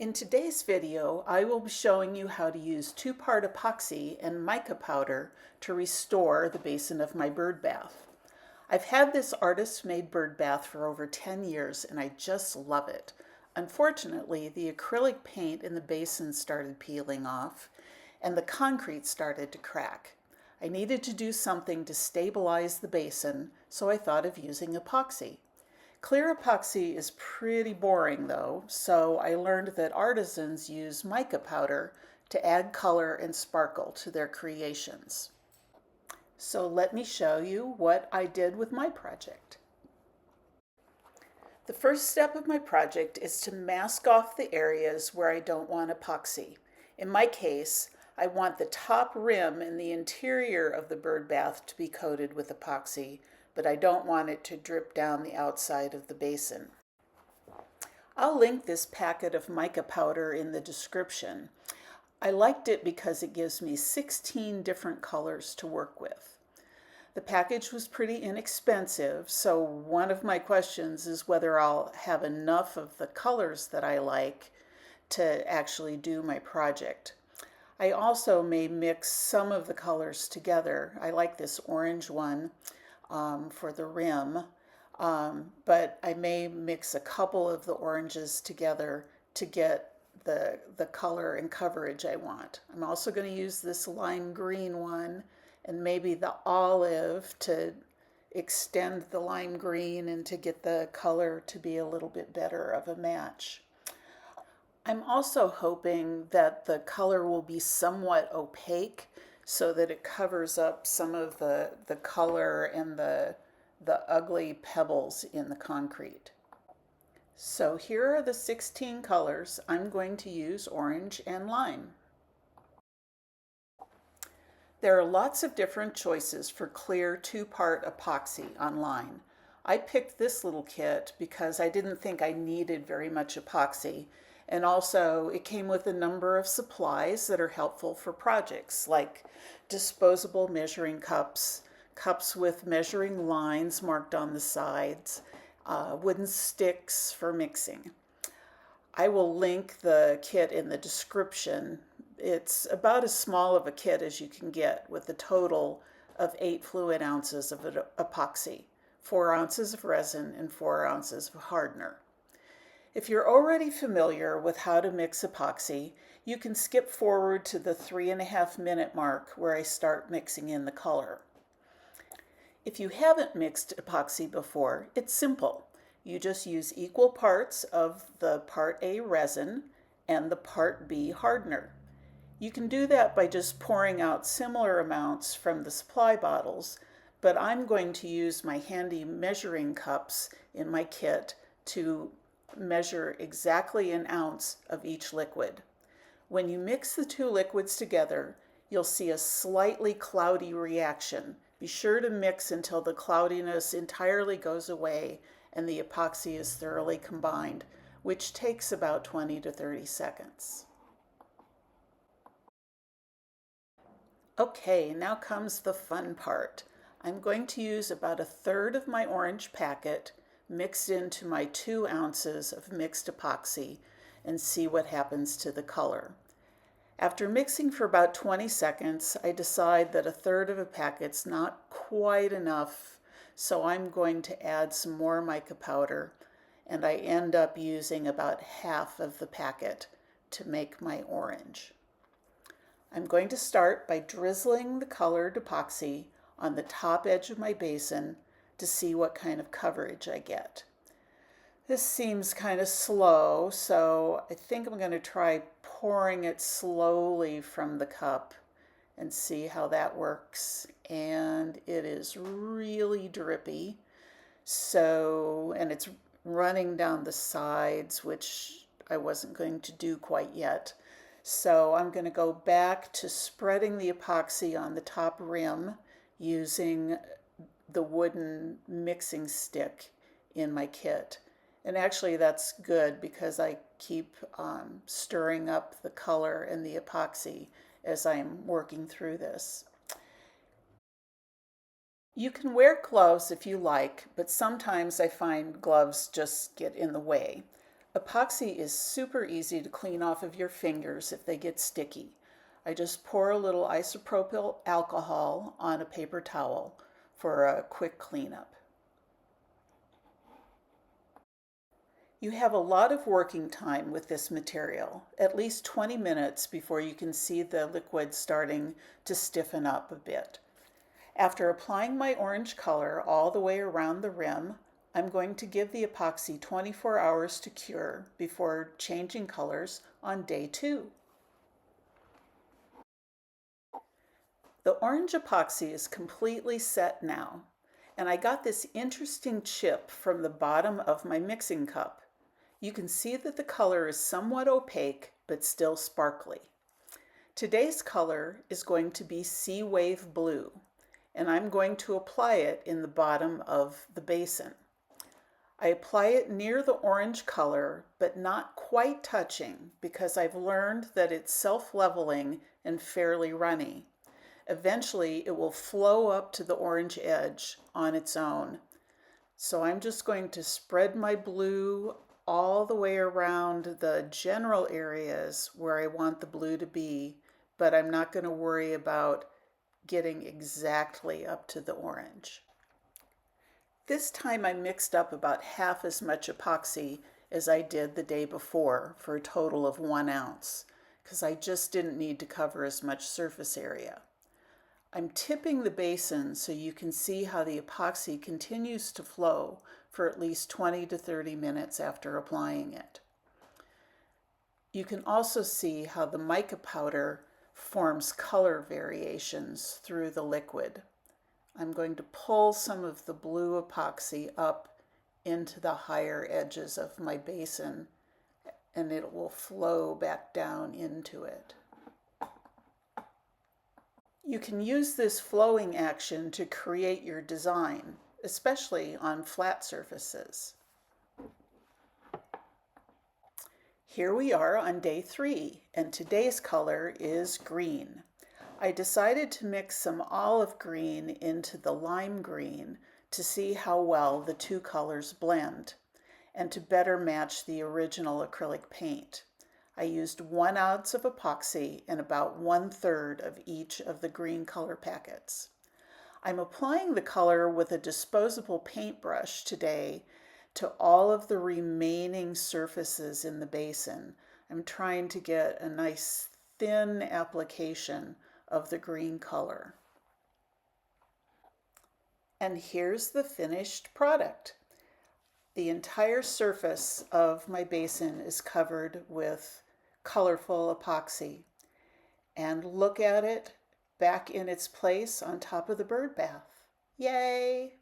In today's video, I will be showing you how to use two-part epoxy and mica powder to restore the basin of my bird bath. I've had this artist-made bird bath for over 10 years and I just love it. Unfortunately, the acrylic paint in the basin started peeling off and the concrete started to crack. I needed to do something to stabilize the basin, so I thought of using epoxy. Clear epoxy is pretty boring though, so I learned that artisans use mica powder to add color and sparkle to their creations. So let me show you what I did with my project. The first step of my project is to mask off the areas where I don't want epoxy. In my case, I want the top rim and the interior of the bird bath to be coated with epoxy, but I don't want it to drip down the outside of the basin. I'll link this packet of mica powder in the description. I liked it because it gives me 16 different colors to work with. The package was pretty inexpensive, so one of my questions is whether I'll have enough of the colors that I like to actually do my project. I also may mix some of the colors together. I like this orange one for the rim, but I may mix a couple of the oranges together to get the color and coverage I want. I'm also going to use this lime green one and maybe the olive to extend the lime green and to get the color to be a little bit better of a match. I'm also hoping that the color will be somewhat opaque so that it covers up some of the color and the ugly pebbles in the concrete. So here are the 16 colors. I'm going to use orange and lime. There are lots of different choices for clear two-part epoxy online. I picked this little kit because I didn't think I needed very much epoxy, and also it came with a number of supplies that are helpful for projects like disposable measuring cups, cups with measuring lines marked on the sides, wooden sticks for mixing. I will link the kit in the description. It's about as small of a kit as you can get with a total of 8 fluid ounces of epoxy, 4 ounces of resin, and 4 ounces of hardener. If you're already familiar with how to mix epoxy, you can skip forward to the 3.5-minute mark where I start mixing in the color. If you haven't mixed epoxy before, it's simple. You just use equal parts of the Part A resin and the Part B hardener. You can do that by just pouring out similar amounts from the supply bottles, but I'm going to use my handy measuring cups in my kit to measure exactly an ounce of each liquid. When you mix the two liquids together, you'll see a slightly cloudy reaction. Be sure to mix until the cloudiness entirely goes away and the epoxy is thoroughly combined, which takes about 20 to 30 seconds. Okay, now comes the fun part. I'm going to use about 1/3 of my orange packet mixed into my 2 ounces of mixed epoxy and see what happens to the color. After mixing for about 20 seconds, I decide that 1/3 of a packet's not quite enough, so I'm going to add some more mica powder, and I end up using about half of the packet to make my orange. I'm going to start by drizzling the colored epoxy on the top edge of my basin to see what kind of coverage I get. This seems kind of slow, so I think I'm going to try pouring it slowly from the cup and see how that works. And it is really drippy, and it's running down the sides, which I wasn't going to do quite yet. So I'm going to go back to spreading the epoxy on the top rim using the wooden mixing stick in my kit. And actually that's good because I keep stirring up the color and the epoxy as I'm working through this. You can wear gloves if you like, but sometimes I find gloves just get in the way. Epoxy is super easy to clean off of your fingers if they get sticky. I just pour a little isopropyl alcohol on a paper towel for a quick cleanup. You have a lot of working time with this material, at least 20 minutes before you can see the liquid starting to stiffen up a bit. After applying my orange color all the way around the rim, I'm going to give the epoxy 24 hours to cure before changing colors on day 2. The orange epoxy is completely set now, and I got this interesting chip from the bottom of my mixing cup. You can see that the color is somewhat opaque, but still sparkly. Today's color is going to be Sea Wave Blue, and I'm going to apply it in the bottom of the basin. I apply it near the orange color, but not quite touching, because I've learned that it's self-leveling and fairly runny. Eventually, it will flow up to the orange edge on its own. So I'm just going to spread my blue all the way around the general areas where I want the blue to be, but I'm not going to worry about getting exactly up to the orange. This time I mixed up about half as much epoxy as I did the day before for a total of 1 ounce, because I just didn't need to cover as much surface area. I'm tipping the basin so you can see how the epoxy continues to flow for at least 20 to 30 minutes after applying it. You can also see how the mica powder forms color variations through the liquid. I'm going to pull some of the blue epoxy up into the higher edges of my basin, and it will flow back down into it. You can use this flowing action to create your design, especially on flat surfaces. Here we are on day 3, and today's color is green. I decided to mix some olive green into the lime green to see how well the 2 colors blend, and to better match the original acrylic paint. I used 1 ounce of epoxy and about 1/3 of each of the green color packets. I'm applying the color with a disposable paintbrush today to all of the remaining surfaces in the basin. I'm trying to get a nice thin application of the green color. And here's the finished product. The entire surface of my basin is covered with colorful epoxy. And look at it back in its place on top of the bird bath. Yay!